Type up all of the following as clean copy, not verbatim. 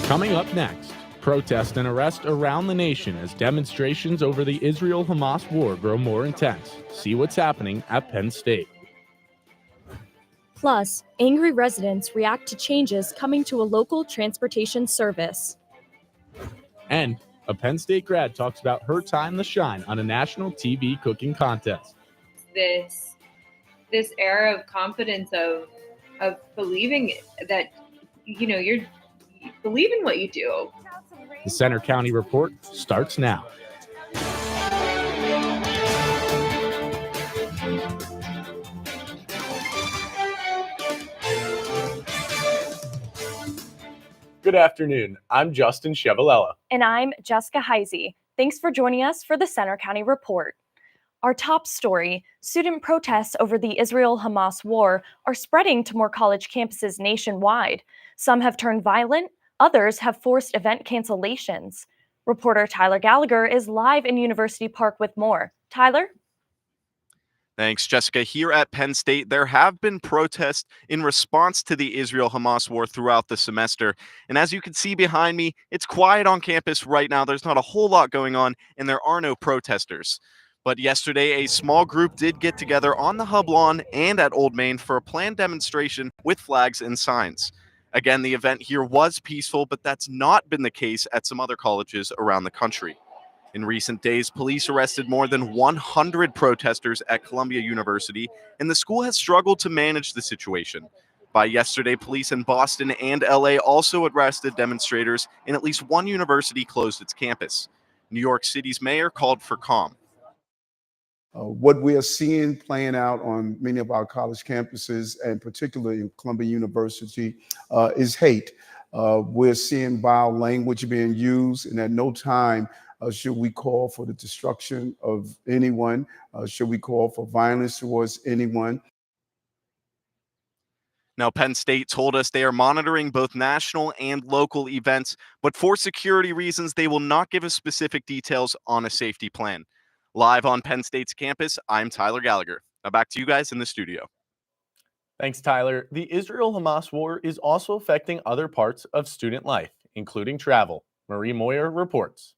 Coming up next, protest and arrest around the nation as demonstrations over the Israel-Hamas war grow more intense. See what's happening at Penn State. Plus, angry residents react to changes coming to a local transportation service. And a Penn State grad talks about her time to shine on a national TV cooking contest. This era of confidence of believing that you believe in what you do. The Centre County Report starts now. Good afternoon. I'm Justin Chevalella. And I'm Jessica Heisey. Thanks for joining us for the Centre County Report. Our top story, student protests over the Israel-Hamas war are spreading to more college campuses nationwide. Some have turned violent, others have forced event cancellations. Reporter Tyler Gallagher is live in University Park with more. Tyler? Thanks, Jessica. Here at Penn State, there have been protests in response to the Israel-Hamas war throughout the semester. And as you can see behind me, it's quiet on campus right now. There's not a whole lot going on, and there are no protesters. But yesterday, a small group did get together on the Hub lawn and at Old Main for a planned demonstration with flags and signs. Again, the event here was peaceful, but that's not been the case at some other colleges around the country. In recent days, police arrested more than 100 protesters at Columbia University, and the school has struggled to manage the situation. By yesterday, police in Boston and LA also arrested demonstrators, and at least one university closed its campus. New York City's mayor called for calm. What we are seeing playing out on many of our college campuses, and particularly in Columbia University, is hate. We're seeing vile language being used, and at no time should we call for the destruction of anyone, should we call for violence towards anyone. Now, Penn State told us they are monitoring both national and local events, but for security reasons, they will not give us specific details on a safety plan. Live on Penn State's campus, I'm Tyler Gallagher. Now back to you guys in the studio. Thanks, Tyler. The Israel-Hamas war is also affecting other parts of student life, including travel. Marie Moyer reports.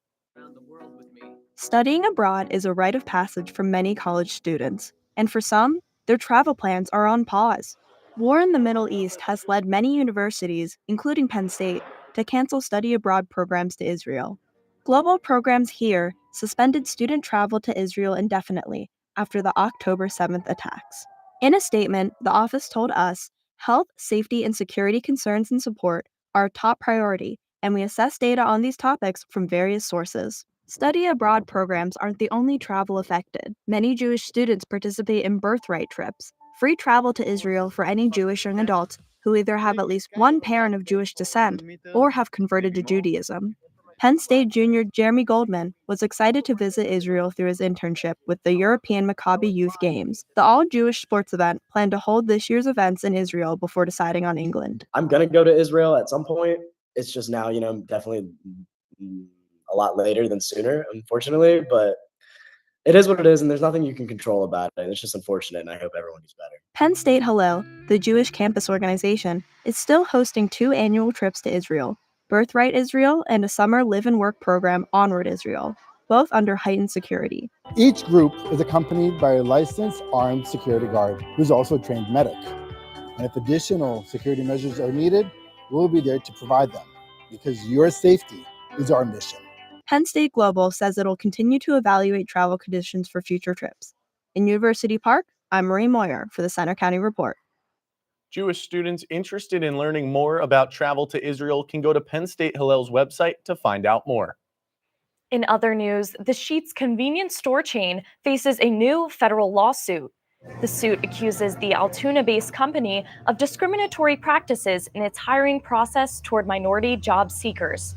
Studying abroad is a rite of passage for many college students, and for some, their travel plans are on pause. War in the Middle East has led many universities, including Penn State, to cancel study abroad programs to Israel. Global programs here suspended student travel to Israel indefinitely after the October 7th attacks. In a statement, the office told us, health, safety, and security concerns and support are a top priority, and we assess data on these topics from various sources. Study abroad programs aren't the only travel affected. Many Jewish students participate in birthright trips, free travel to Israel for any Jewish young adults who either have at least one parent of Jewish descent or have converted to Judaism. Penn State junior Jeremy Goldman was excited to visit Israel through his internship with the European Maccabi Youth Games, the all-Jewish sports event planned to hold this year's events in Israel before deciding on England. I'm going to go to Israel at some point. It's just now, definitely a lot later than sooner, unfortunately, but it is what it is, and there's nothing you can control about it. It's just unfortunate, and I hope everyone gets better. Penn State Hillel, the Jewish campus organization, is still hosting 2 annual trips to Israel, Birthright Israel and a summer live and work program, Onward Israel, both under heightened security. Each group is accompanied by a licensed armed security guard who's also a trained medic. And if additional security measures are needed, we'll be there to provide them because your safety is our mission. Penn State Global says it'll continue to evaluate travel conditions for future trips. In University Park, I'm Marie Moyer for the Centre County Report. Jewish students interested in learning more about travel to Israel can go to Penn State Hillel's website to find out more. In other news, the Sheetz convenience store chain faces a new federal lawsuit. The suit accuses the Altoona-based company of discriminatory practices in its hiring process toward minority job seekers.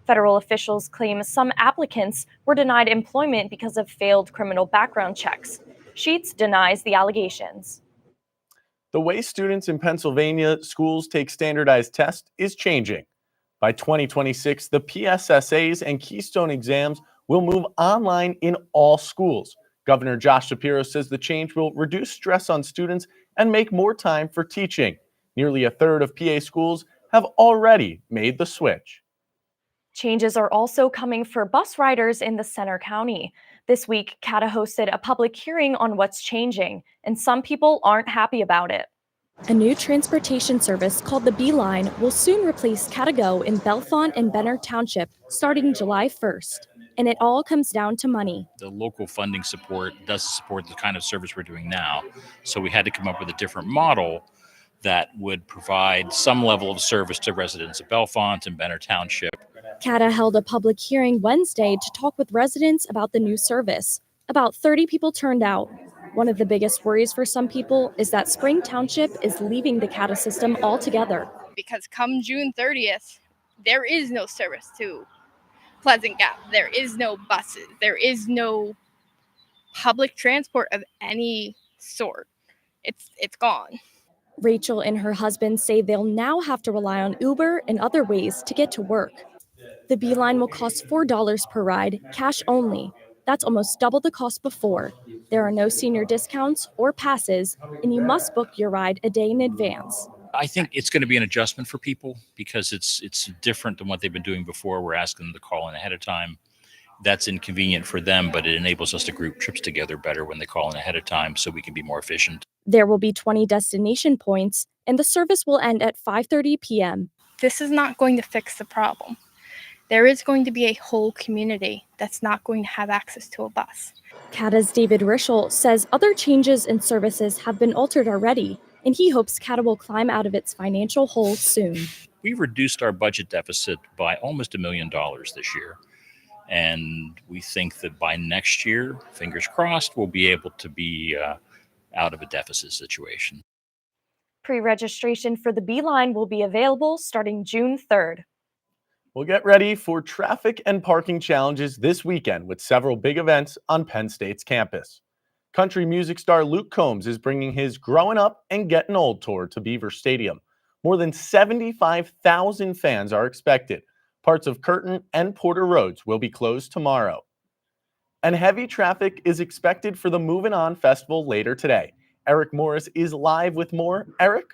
Federal officials claim some applicants were denied employment because of failed criminal background checks. Sheetz denies the allegations. The way students in Pennsylvania schools take standardized tests is changing. By 2026, the PSSAs and Keystone exams will move online in all schools. Governor Josh Shapiro says the change will reduce stress on students and make more time for teaching. Nearly a third of PA schools have already made the switch. Changes are also coming for bus riders in the Center County. This week, CATA hosted a public hearing on what's changing, and some people aren't happy about it. A new transportation service called the Beeline will soon replace CataGo in Bellefonte and Benner Township starting July 1st. And it all comes down to money. The local funding support doesn't support the kind of service we're doing now. So we had to come up with a different model that would provide some level of service to residents of Bellefonte and Benner Township. CATA held a public hearing Wednesday to talk with residents about the new service. About 30 people turned out. One of the biggest worries for some people is that Spring Township is leaving the CATA system altogether. Because come June 30th, there is no service to Pleasant Gap. There is no buses. There is no public transport of any sort. It's gone. Rachel and her husband say they'll now have to rely on Uber and other ways to get to work. The Beeline will cost $4 per ride, cash only. That's almost double the cost before. There are no senior discounts or passes, and you must book your ride a day in advance. I think it's going to be an adjustment for people because it's different than what they've been doing before. We're asking them to call in ahead of time. That's inconvenient for them, but it enables us to group trips together better when they call in ahead of time so we can be more efficient. There will be 20 destination points, and the service will end at 5:30 p.m. This is not going to fix the problem. There is going to be a whole community that's not going to have access to a bus. CATA's David Rischel says other changes in services have been altered already, and he hopes CATA will climb out of its financial hole soon. We've reduced our budget deficit by almost $1 million this year. And we think that by next year, fingers crossed, we'll be able to be out of a deficit situation. Pre-registration for the Beeline will be available starting June 3rd. We'll get ready for traffic and parking challenges this weekend with several big events on Penn State's campus. Country music star Luke Combs is bringing his Growing Up and Getting Old tour to Beaver Stadium. More than 75,000 fans are expected. Parts of Curtin and Porter Roads will be closed tomorrow. And heavy traffic is expected for the Movin' On Festival later today. Eric Morris is live with more. Eric?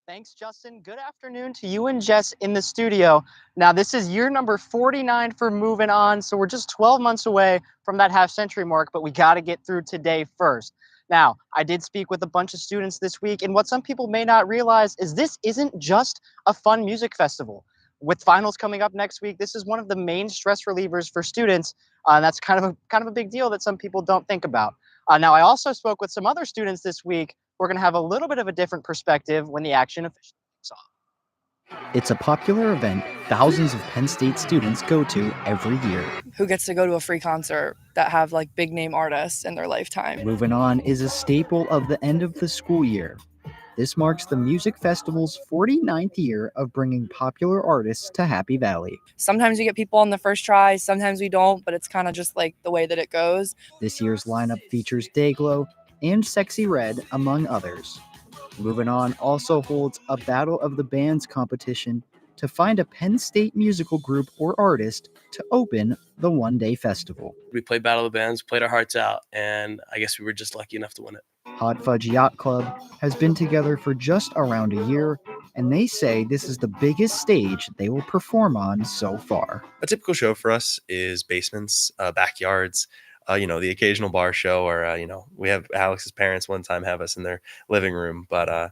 Thanks, Justin. Good afternoon to you and Jess in the studio. Now, this is year number 49 for Moving On, so we're just 12 months away from that half-century mark, but we got to get through today first. Now, I did speak with a bunch of students this week, and what some people may not realize is this isn't just a fun music festival. With finals coming up next week, this is one of the main stress relievers for students, and that's kind of a big deal that some people don't think about. Now, I also spoke with some other students this week. We're going to have a little bit of a different perspective when the action officially kicks off. It's a popular event thousands of Penn State students go to every year. Who gets to go to a free concert that have like big name artists in their lifetime? Moving On is a staple of the end of the school year. This marks the music festival's 49th year of bringing popular artists to Happy Valley. Sometimes we get people on the first try, sometimes we don't, but it's kind of just like the way that it goes. This year's lineup features Dayglow and Sexy Red, among others. Moving On also holds a Battle of the Bands competition to find a Penn State musical group or artist to open the one-day festival. We played Battle of the Bands, played our hearts out, and I guess we were just lucky enough to win it. Hot Fudge Yacht Club has been together for just around a year, and they say this is the biggest stage they will perform on so far. A typical show for us is basements, backyards, the occasional bar show, or, we have Alex's parents one time have us in their living room, but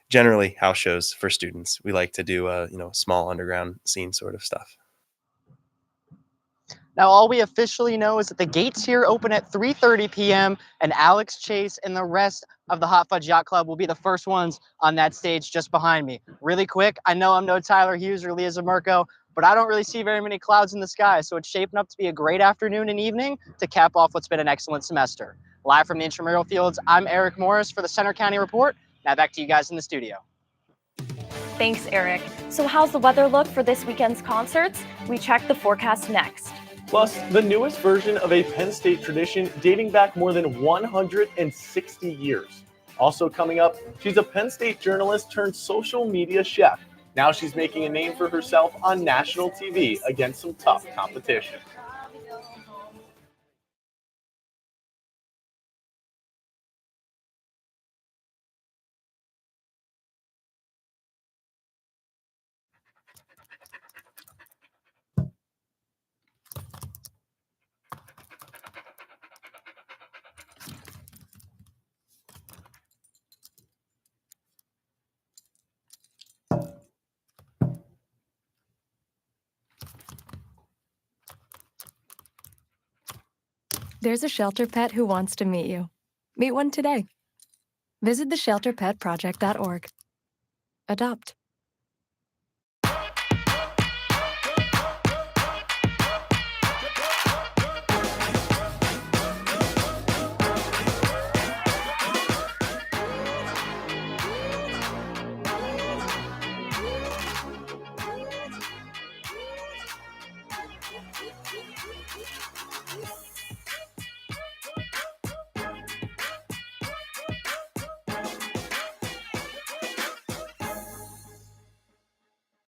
generally house shows for students. We like to do, small underground scene sort of stuff. Now, all we officially know is that the gates here open at 3:30 p.m. and Alex Chase and the rest of the Hot Fudge Yacht Club will be the first ones on that stage just behind me. Really quick, I know I'm no Tyler Hughes or Leah Zamerko, but I don't really see very many clouds in the sky, so it's shaping up to be a great afternoon and evening to cap off what's been an excellent semester. Live from the intramural fields, I'm Eric Morris for the Center County Report. Now back to you guys in the studio. Thanks, Eric. So how's the weather look for this weekend's concerts? We check the forecast next. Plus, the newest version of a Penn State tradition dating back more than 160 years. Also coming up, she's a Penn State journalist turned social media chef. Now she's making a name for herself on national TV against some tough competition. There's a shelter pet who wants to meet you. Meet one today. Visit theshelterpetproject.org. Adopt.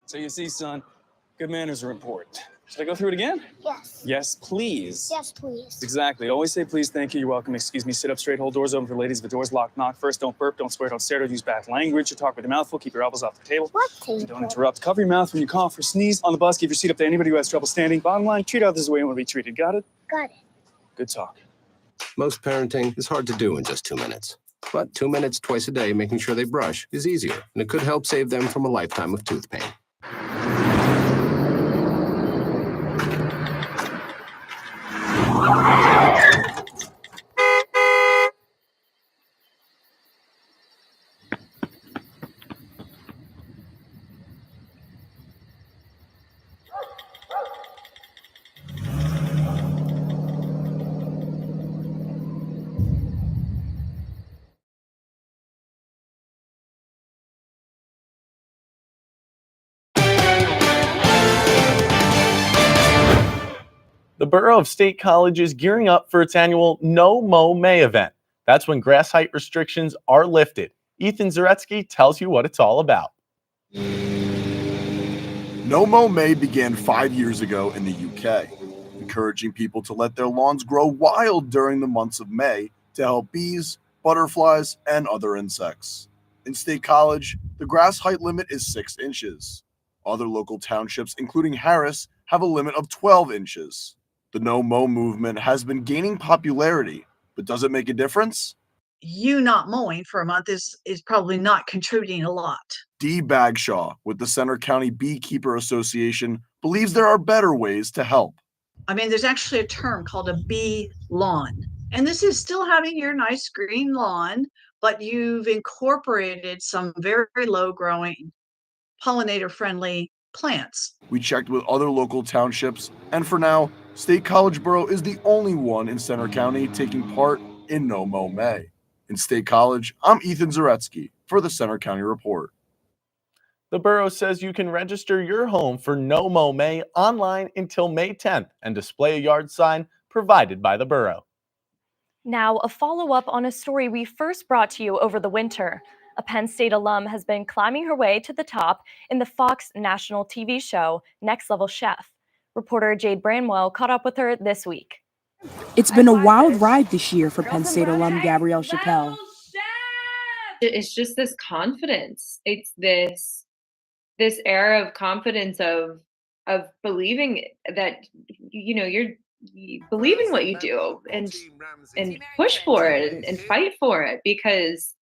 So you see, son, good manners are important. Should I go through it again? Yes. Yes, please. Yes, please. Exactly. Always say please, thank you, you're welcome, excuse me, sit up straight, hold doors open for ladies. If the door's locked, knock first, don't burp, don't swear, don't stare, don't use bad language, you talk with your mouth full, keep your elbows off the table. What table? Don't interrupt. Cover your mouth when you cough or sneeze. On the bus, give your seat up to anybody who has trouble standing. Bottom line, treat others the way you want to be treated. Got it? Got it. Good talk. Most parenting is hard to do in just 2 minutes. But 2 minutes twice a day making sure they brush is easier, and it could help save them from a lifetime of tooth pain. The Borough of State College is gearing up for its annual No Mow May event. That's when grass height restrictions are lifted. Ethan Zaretsky tells you what it's all about. No Mow May began 5 years ago in the UK, encouraging people to let their lawns grow wild during the months of May to help bees, butterflies, and other insects. In State College, the grass height limit is 6 inches. Other local townships, including Harris, have a limit of 12 inches. The No Mow movement has been gaining popularity, but does it make a difference? You not mowing for a month is probably not contributing a lot. Dee Bagshaw with the Center County Beekeeper Association believes there are better ways to help. I mean, there's actually a term called a bee lawn. And this is still having your nice green lawn, but you've incorporated some very, very low growing, pollinator friendly plants. We checked with other local townships, and for now, State College Borough is the only one in Center County taking part in No Mow May. In State College, I'm Ethan Zaretsky for the Center County Report. The borough says you can register your home for No Mow May online until May 10th and display a yard sign provided by the borough. Now, a follow-up on a story we first brought to you over the winter. A Penn State alum has been climbing her way to the top in the Fox national TV show Next Level Chef. Reporter Jade Branwell caught up with her this week. It's been a wild ride this year for Penn State alum Gabrielle Chappelle. It's just this confidence. It's this era of confidence of believing that you believe in what you do and push for it and fight for it, because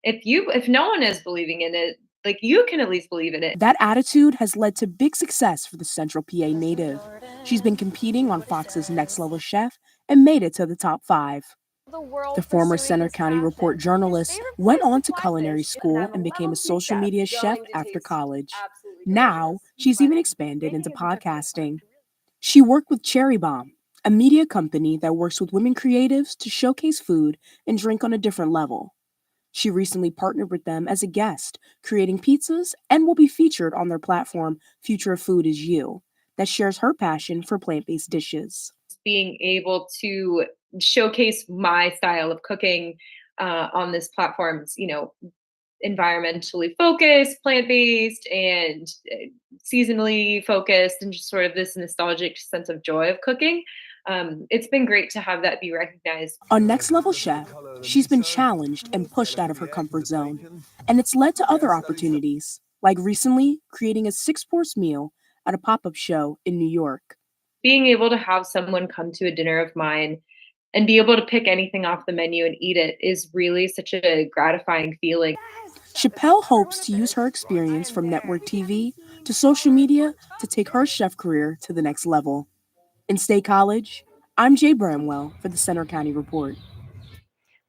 if no one is believing in it, like, you can at least believe in it. That attitude has led to big success for the Central PA native. She's been competing on Fox's Next Level Chef and made it to the top 5. The former Center County Report journalist went on to culinary school and became a social media chef after college. Now, she's even expanded into podcasting. She worked with Cherry Bomb, a media company that works with women creatives to showcase food and drink on a different level. She recently partnered with them as a guest, creating pizzas, and will be featured on their platform, Future of Food Is You, that shares her passion for plant-based dishes. Being able to showcase my style of cooking on this platform, environmentally focused, plant-based, and seasonally focused, and just sort of this nostalgic sense of joy of cooking. It's been great to have that be recognized. On Next Level Chef, she's been challenged and pushed out of her comfort zone, and it's led to other opportunities, like recently creating a 6-course meal at a pop-up show in New York. Being able to have someone come to a dinner of mine and be able to pick anything off the menu and eat it is really such a gratifying feeling. Chappelle hopes to use her experience from network TV to social media to take her chef career to the next level. In State College, I'm Jay Bramwell for the Center County Report.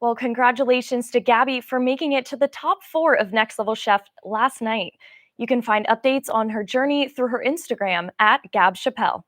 Well, congratulations to Gabby for making it to the top 4 of Next Level Chef last night. You can find updates on her journey through her Instagram at Gab Chappelle.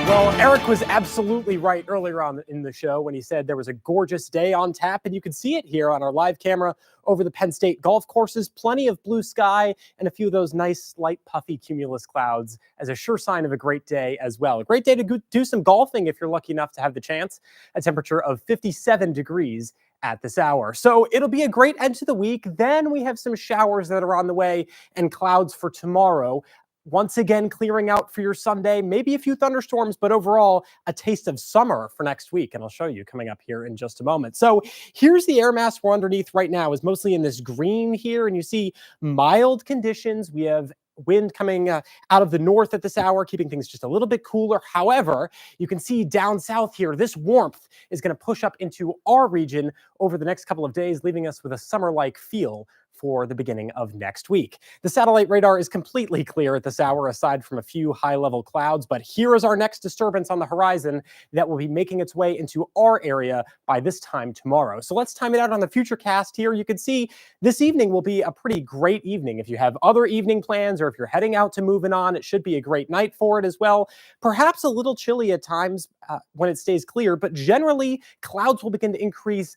Well, Eric was absolutely right earlier on in the show when he said there was a gorgeous day on tap, and you can see it here on our live camera over the Penn State golf courses. Plenty of blue sky and a few of those nice, light, puffy cumulus clouds as a sure sign of a great day as well. A great day to do some golfing if you're lucky enough to have the chance. A temperature of 57 degrees at this hour. So it'll be a great end to the week. Then we have some showers that are on the way and clouds for tomorrow. Once again, clearing out for your Sunday, maybe a few thunderstorms, but overall, a taste of summer for next week. And I'll show you coming up here in just a moment. So here's the air mass we're underneath right now, is mostly in this green here. And you see mild conditions. We have wind coming out of the north at this hour, keeping things just a little bit cooler. However, you can see down south here, this warmth is going to push up into our region over the next couple of days, leaving us with a summer-like feel for the beginning of next week. The satellite radar is completely clear at this hour, aside from a few high-level clouds, but here is our next disturbance on the horizon that will be making its way into our area by this time tomorrow. So let's time it out on the Futurecast here. You can see this evening will be a pretty great evening. If you have other evening plans or if you're heading out to Moving On, it should be a great night for it as well. Perhaps a little chilly at times when it stays clear, but generally clouds will begin to increase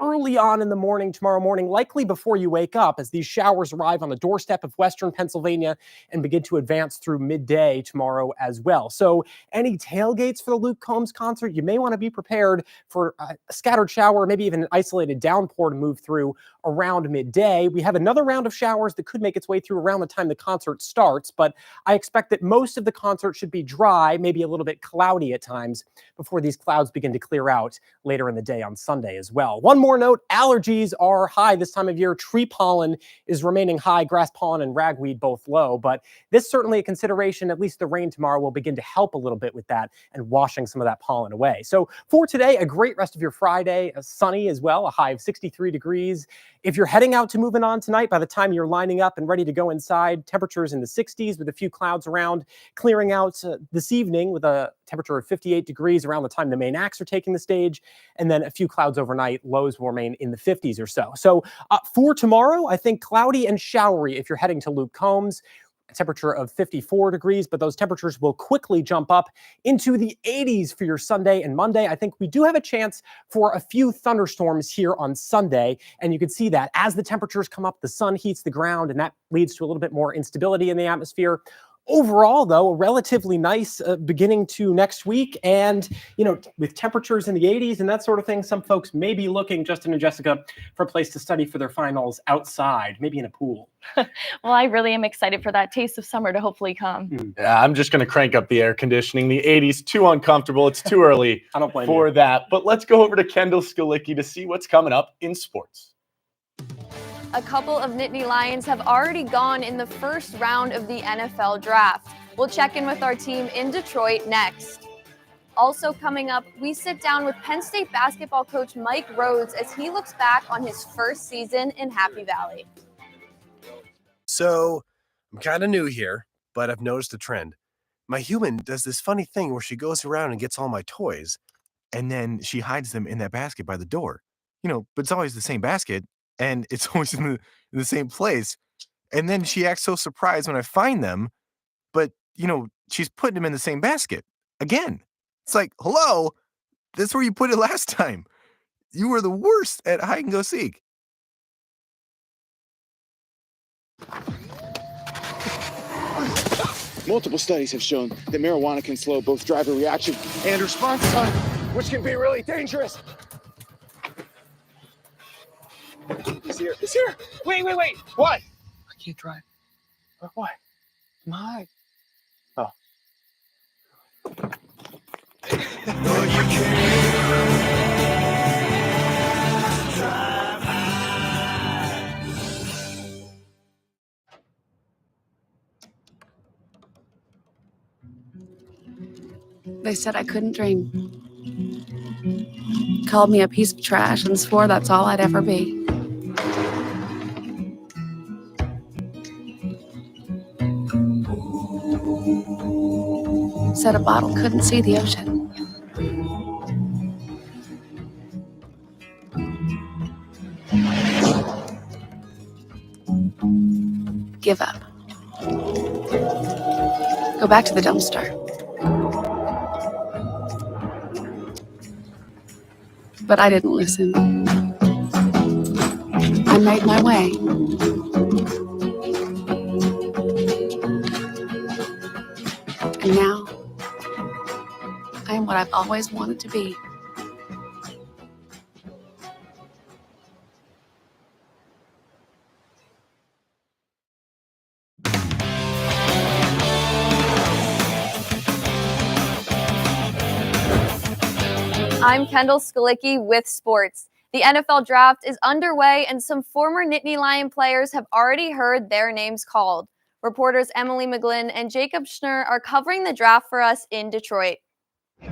early on in the morning tomorrow morning, likely before you wake up, as these showers arrive on the doorstep of western Pennsylvania and begin to advance through midday tomorrow as well. So any tailgates for the Luke Combs concert, you may want to be prepared for a scattered shower, maybe even an isolated downpour to move through around midday. We have another round of showers that could make its way through around the time the concert starts, but I expect that most of the concert should be dry, maybe a little bit cloudy at times, before these clouds begin to clear out later in the day on Sunday as well. One more note, allergies are high this time of year. Tree pollen is remaining high, grass pollen and ragweed both low, but this is certainly a consideration. At least the rain tomorrow will begin to help a little bit with that and washing some of that pollen away. So for today, a great rest of your Friday, sunny as well, a high of 63 degrees. If you're heading out to Moving On tonight, by the time you're lining up and ready to go inside, temperatures in the 60s with a few clouds around, clearing out this evening with a temperature of 58 degrees around the time the main acts are taking the stage, and then a few clouds overnight. Lows will remain in the 50s or so. So for tomorrow, I think cloudy and showery if you're heading to Luke Combs. A temperature of 54 degrees, but those temperatures will quickly jump up into the 80s for your Sunday and Monday. I think we do have a chance for a few thunderstorms here on Sunday, and you can see that as the temperatures come up, the sun heats the ground, and that leads to a little bit more instability in the atmosphere. Overall, though, a relatively nice beginning to next week. And, you know, with temperatures in the 80s and that sort of thing, some folks may be looking, Justin and Jessica, for a place to study for their finals outside, maybe in a pool. Well, I really am excited for that taste of summer to hopefully come. Yeah, I'm just going to crank up the air conditioning. The 80s, too uncomfortable. It's too early I don't blame for you. that. But let's go over to Kendall Skalicki to see what's coming up in sports. A couple of Nittany Lions have already gone in the first round of the NFL draft. We'll check in with our team in Detroit next. Also coming up, we sit down with Penn State basketball coach Mike Rhodes as he looks back on his first season in Happy Valley. So I'm kind of new here, but I've noticed a trend. My human does this funny thing where she goes around and gets all my toys, and then she hides them in that basket by the door. You know, but it's always the same basket, and it's always in the same place. And then she acts so surprised when I find them, but, you know, she's putting them in the same basket again. It's like, hello, that's where you put it last time. You were the worst at hide and go seek. Multiple studies have shown that marijuana can slow both driver reaction and response time, which can be really dangerous. He's here. He's here. Wait. What? I can't drive. Why? My. Oh. They said I couldn't dream. Called me a piece of trash and swore that's all I'd ever be. said a bottle couldn't see the ocean. Give up. Go back to the dumpster. But I didn't listen. I made my way. And now, I am what I've always wanted to be. I'm Kendall Skalicki with sports. The NFL draft is underway and some former Nittany Lion players have already heard their names called. Reporters Emily McGlynn and Jacob Schnurr are covering the draft for us in Detroit.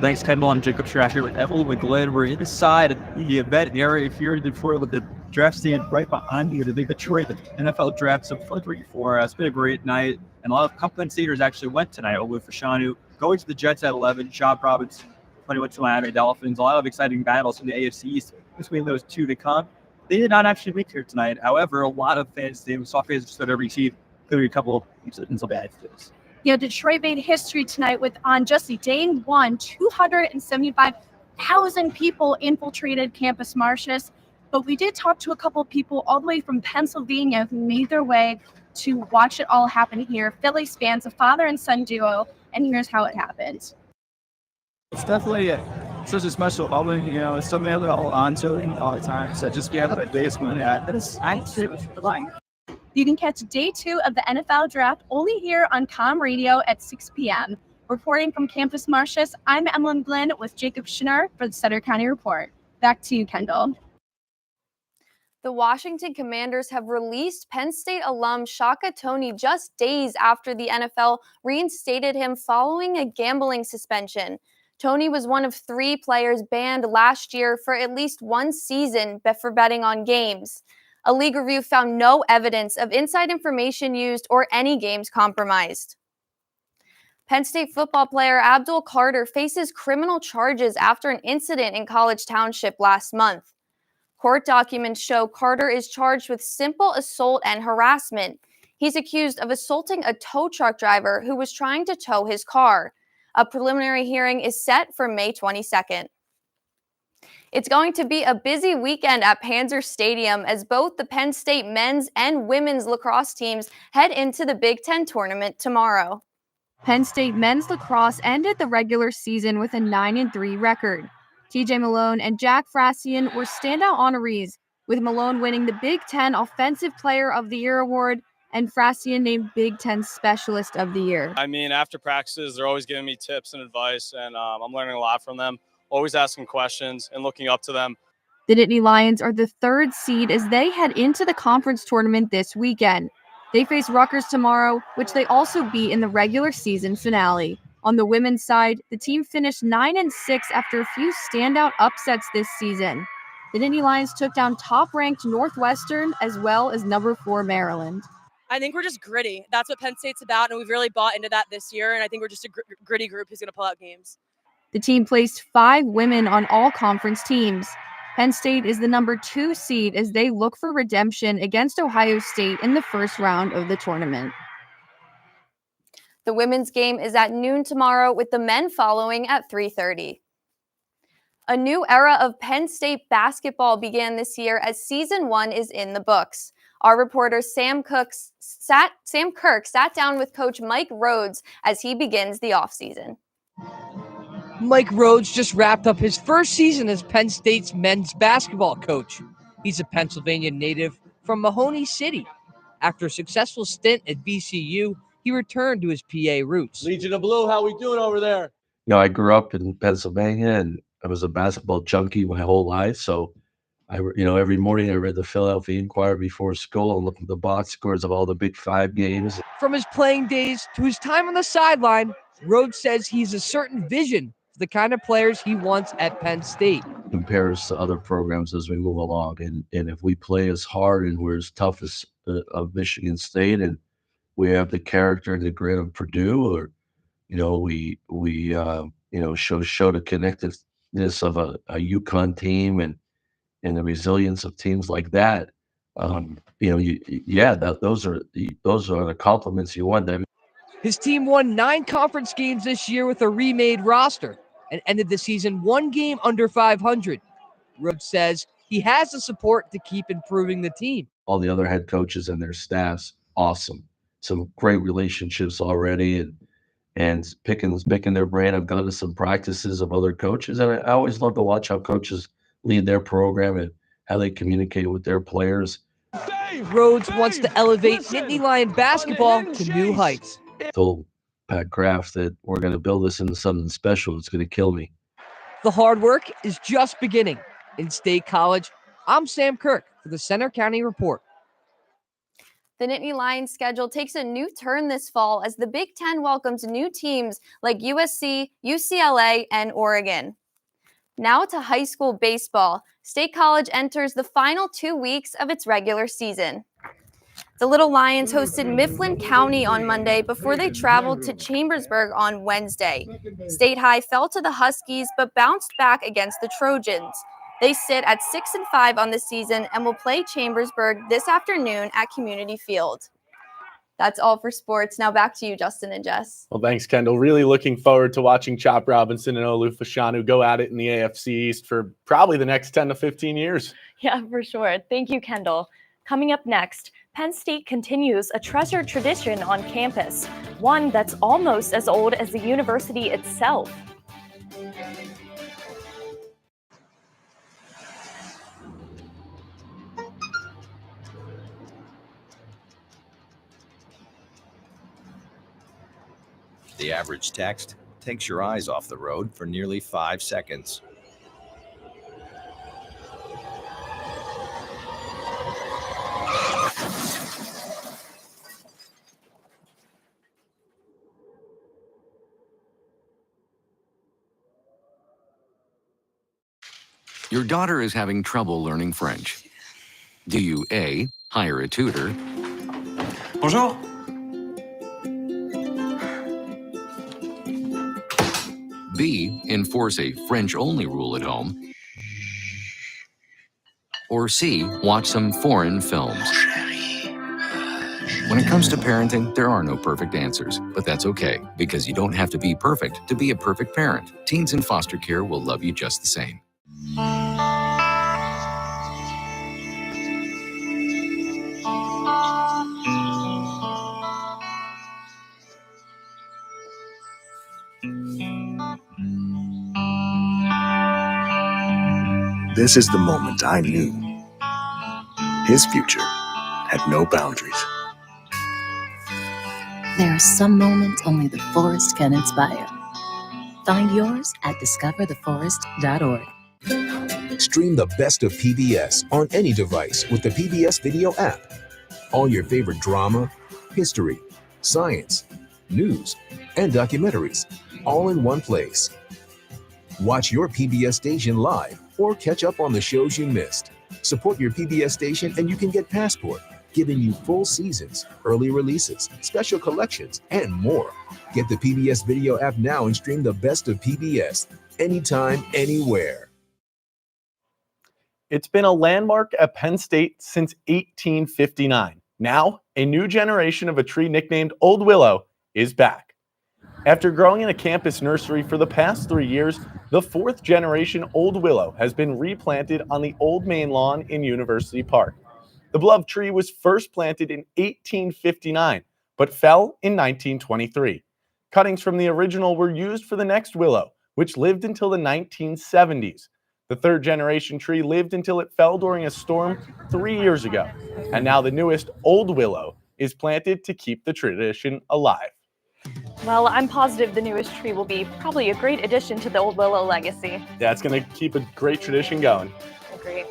Thanks, Kendall. I'm Jacob Schnurr here with Emily McGlynn. We're inside the event area here in Detroit with the draft stand right behind you. The big Detroit NFL draft. So it's been a great night, and a lot of compensators actually went tonight. Olu Fashanu going to the Jets at 11, Job Robinson 21 to Miami Dolphins. A lot of exciting battles from the AFC East between those two to come. They did not actually make here tonight. However, a lot of fans, they saw fans just about every team, including a couple of some bad fans. You know, Detroit made history tonight with on just day one, 275,000 people infiltrated Campus Martius. But we did talk to a couple of people all the way from Pennsylvania who made their way to watch it all happen here. Phillies fans, a father and son duo, and here's how it happened. It's definitely such a special moment, you know, it's something that we're all on to all the time. So just be able to basement at this. I sit with the line. You can catch day 2 of the NFL draft only here on Com Radio at 6 p.m. Reporting from Campus Martius, I'm Emily Glenn with Jacob Schnurr for the Sutter County Report. Back to you, Kendall. The Washington Commanders have released Penn State alum Shaka Toney just days after the NFL reinstated him following a gambling suspension. Toney was one of 3 players banned last year for at least one season for betting on games. A league review found no evidence of inside information used or any games compromised. Penn State football player Abdul Carter faces criminal charges after an incident in College Township last month. Court documents show Carter is charged with simple assault and harassment. He's accused of assaulting a tow truck driver who was trying to tow his car. A preliminary hearing is set for May 22nd. It's going to be a busy weekend at Panzer Stadium as both the Penn State men's and women's lacrosse teams head into the Big Ten tournament tomorrow. Penn State men's lacrosse ended the regular season with a 9-3 record. TJ Malone and Jack Frassian were standout honorees, with Malone winning the Big Ten Offensive Player of the Year award and Frassian named Big Ten Specialist of the Year. I mean, after practices, they're always giving me tips and advice, and I'm learning a lot from them, always asking questions and looking up to them. The Nittany Lions are the 3rd seed as they head into the conference tournament this weekend. They face Rutgers tomorrow, which they also beat in the regular season finale. On the women's side, the team finished 9-6 after a few standout upsets this season. The Nittany Lions took down top-ranked Northwestern as well as number 4 Maryland. I think we're just gritty. That's what Penn State's about, and we've really bought into that this year, and I think we're just a gritty group who's going to pull out games. The team placed 5 women on all conference teams. Penn State is the number 2 seed as they look for redemption against Ohio State in the first round of the tournament. The women's game is at noon tomorrow, with the men following at 3:30. A new era of Penn State basketball began this year as season 1 is in the books. Our reporter Sam Kirk sat down with coach Mike Rhodes as he begins the offseason. Mike Rhodes just wrapped up his first season as Penn State's men's basketball coach. He's a Pennsylvania native from Mahoney City. After a successful stint at VCU, he returned to his PA roots. Legion of Blue, how we doing over there? You know, I grew up in Pennsylvania, and I was a basketball junkie my whole life. So, every morning I read the Philadelphia Inquirer before school and looked at the box scores of all the Big 5 games. From his playing days to his time on the sideline, Rhodes says he's a certain vision for the kind of players he wants at Penn State. Compares to other programs as we move along. And if we play as hard and we're as tough as of Michigan State, and we have the character and the grit of Purdue, or show the connectedness of a Yukon team and the resilience of teams like that. Those are the compliments you want. His team won 9 conference games this year with a remade roster and ended the season 1 game under 500. Rhodes says he has the support to keep improving the team. All the other head coaches and their staffs, awesome. Some great relationships already, and picking their brain. I've gone to some practices of other coaches, and I always love to watch how coaches lead their program and how they communicate with their players. Rhodes wants to elevate Nittany Lion basketball to new heights. Told Pat Kraft that we're going to build this into something special. It's going to kill me. The hard work is just beginning. In State College, I'm Sam Kirk for the Center County Report. The Nittany Lions schedule takes a new turn this fall as the Big Ten welcomes new teams like USC, UCLA, and Oregon. Now to high school baseball. State College enters the final 2 weeks of its regular season. The Little Lions hosted Mifflin County on Monday before they traveled to Chambersburg on Wednesday. State High fell to the Huskies but bounced back against the Trojans. They sit at 6-5 on the season and will play Chambersburg this afternoon at Community Field. That's all for sports. Now back to you, Justin and Jess. Well, thanks, Kendall. Really looking forward to watching Chop Robinson and Olu Fashanu go at it in the AFC East for probably the next 10 to 15 years. Yeah, for sure. Thank you, Kendall. Coming up next, Penn State continues a treasured tradition on campus, one that's almost as old as the university itself. The average text takes your eyes off the road for nearly 5 seconds. Your daughter is having trouble learning French. Do you A, hire a tutor? Bonjour. B, enforce a French-only rule at home? Or C, watch some foreign films? When it comes to parenting, there are no perfect answers, but that's okay, because you don't have to be perfect to be a perfect parent. Teens in foster care will love you just the same. This is the moment I knew his future had no boundaries. There are some moments only the forest can inspire. Find yours at discovertheforest.org. Stream the best of PBS on any device with the PBS Video app. All your favorite drama, history, science, news, and documentaries, all in one place. Watch your PBS station live or catch up on the shows you missed. Support your PBS station and you can get Passport, giving you full seasons, early releases, special collections, and more. Get the PBS Video app now and stream the best of PBS anytime, anywhere. It's been a landmark at Penn State since 1859. Now, a new generation of a tree nicknamed Old Willow is back. After growing in a campus nursery for the past 3 years, the 4th generation Old Willow has been replanted on the old main lawn in University Park. The beloved tree was first planted in 1859, but fell in 1923. Cuttings from the original were used for the next willow, which lived until the 1970s. The 3rd generation tree lived until it fell during a storm 3 years ago, and now the newest Old Willow is planted to keep the tradition alive. Well, I'm positive the newest tree will be probably a great addition to the Old Willow legacy. Yeah, it's going to keep a great tradition going. Agree.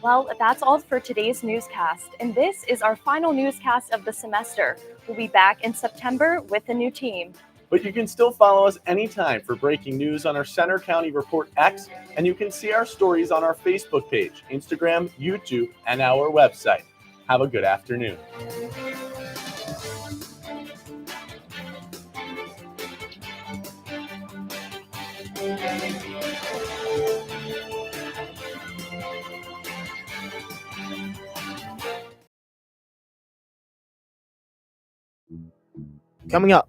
Well, that's all for today's newscast, and this is our final newscast of the semester. We'll be back in September with a new team. But you can still follow us anytime for breaking news on our Center County Report X, and you can see our stories on our Facebook page, Instagram, YouTube, and our website. Have a good afternoon. Coming up,